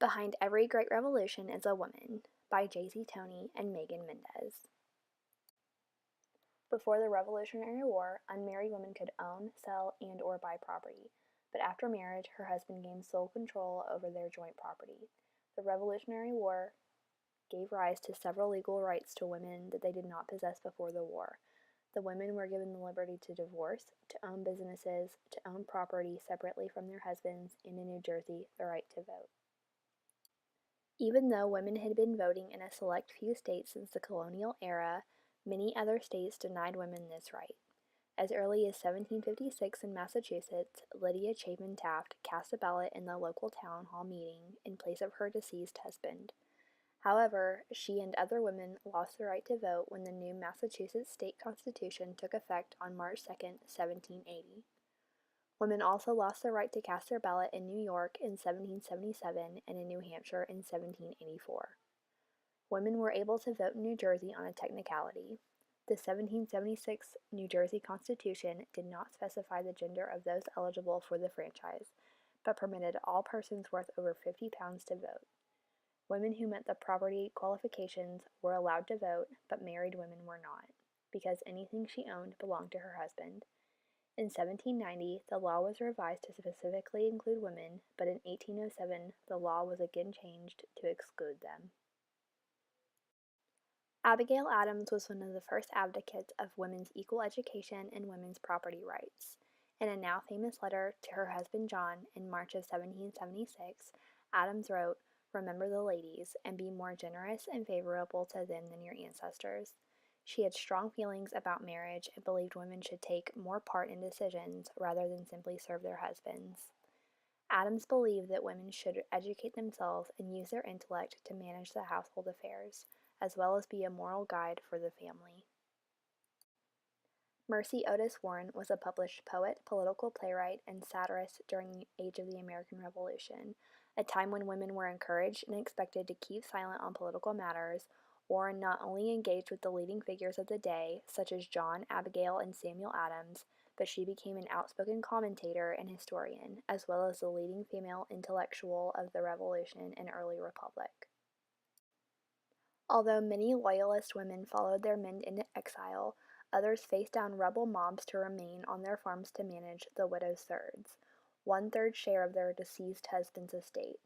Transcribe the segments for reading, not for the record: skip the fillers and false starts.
Behind Every Great Revolution is a Woman by J.C. Toney and Megan Mendez. Before the Revolutionary War, unmarried women could own, sell, and or buy property, but after marriage, her husband gained sole control over their joint property. The Revolutionary War gave rise to several legal rights to women that they did not possess before the war. The women were given the liberty to divorce, to own businesses, to own property separately from their husbands, and in New Jersey, the right to vote. Even though women had been voting in a select few states since the colonial era, many other states denied women this right. As early as 1756 in Massachusetts, Lydia Chapin Taft cast a ballot in the local town hall meeting in place of her deceased husband. However, she and other women lost the right to vote when the new Massachusetts state constitution took effect on March 2, 1780. Women also lost the right to cast their ballot in New York in 1777 and in New Hampshire in 1784. Women were able to vote in New Jersey on a technicality. The 1776 New Jersey Constitution did not specify the gender of those eligible for the franchise, but permitted all persons worth over 50 pounds to vote. Women who met the property qualifications were allowed to vote, but married women were not, because anything she owned belonged to her husband. In 1790, the law was revised to specifically include women, but in 1807, the law was again changed to exclude them. Abigail Adams was one of the first advocates of women's equal education and women's property rights. In a now famous letter to her husband John in March of 1776, Adams wrote, "Remember the ladies, and be more generous and favorable to them than your ancestors." She had strong feelings about marriage and believed women should take more part in decisions rather than simply serve their husbands. Adams believed that women should educate themselves and use their intellect to manage the household affairs, as well as be a moral guide for the family. Mercy Otis Warren was a published poet, political playwright, and satirist during the age of the American Revolution, a time when women were encouraged and expected to keep silent on political matters, or not only engaged with the leading figures of the day, such as John, Abigail, and Samuel Adams, but she became an outspoken commentator and historian, as well as the leading female intellectual of the Revolution and early Republic. Although many Loyalist women followed their men into exile, others faced down rebel mobs to remain on their farms to manage the widow's thirds, 1/3 share of their deceased husband's estate,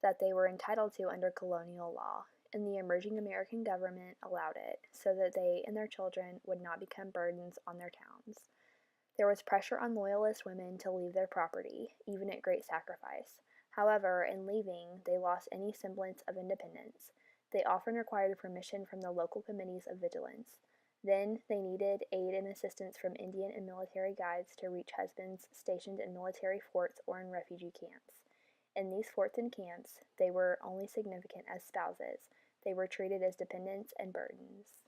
that they were entitled to under colonial law, and the emerging American government allowed it, so that they and their children would not become burdens on their towns. There was pressure on Loyalist women to leave their property, even at great sacrifice. However, in leaving, they lost any semblance of independence. They often required permission from the local committees of vigilance. Then they needed aid and assistance from Indian and military guides to reach husbands stationed in military forts or in refugee camps. In these forts and camps, they were only significant as spouses. They were treated as dependents and burdens.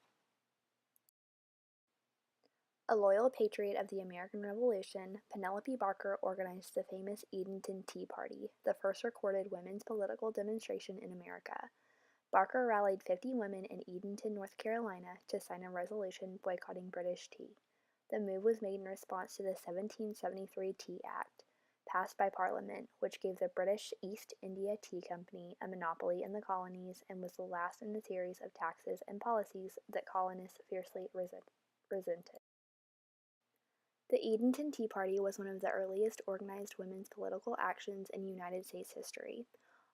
A loyal patriot of the American Revolution, Penelope Barker organized the famous Edenton Tea Party, the first recorded women's political demonstration in America. Barker rallied 50 women in Edenton, North Carolina, to sign a resolution boycotting British tea. The move was made in response to the 1773 Tea Act, passed by Parliament, which gave the British East India Tea Company a monopoly in the colonies and was the last in a series of taxes and policies that colonists fiercely resented. The Edenton Tea Party was one of the earliest organized women's political actions in United States history.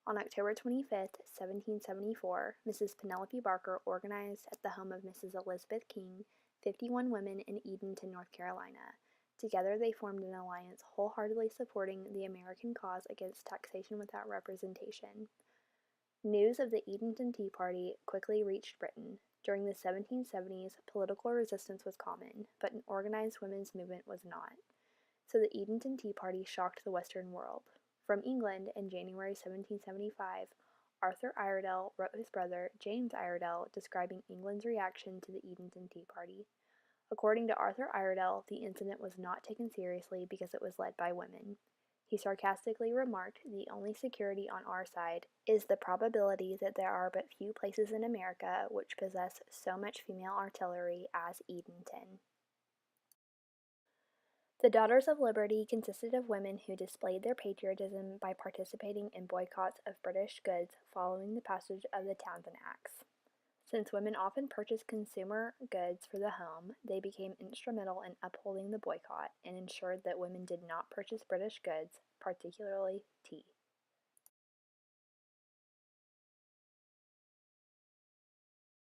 On October 25, 1774, Mrs. Penelope Barker organized at the home of Mrs. Elizabeth King 51 women in Edenton, North Carolina. Together they formed an alliance wholeheartedly supporting the American cause against taxation without representation. News of the Edenton Tea Party quickly reached Britain. During the 1770s, political resistance was common, but an organized women's movement was not. So the Edenton Tea Party shocked the Western world. From England in January 1775, Arthur Iredell wrote his brother, James Iredell, describing England's reaction to the Edenton Tea Party. According to Arthur Iredell, the incident was not taken seriously because it was led by women. He sarcastically remarked, "The only security on our side is the probability that there are but few places in America which possess so much female artillery as Edenton." The Daughters of Liberty consisted of women who displayed their patriotism by participating in boycotts of British goods following the passage of the Townshend Acts. Since women often purchased consumer goods for the home, they became instrumental in upholding the boycott and ensured that women did not purchase British goods, particularly tea.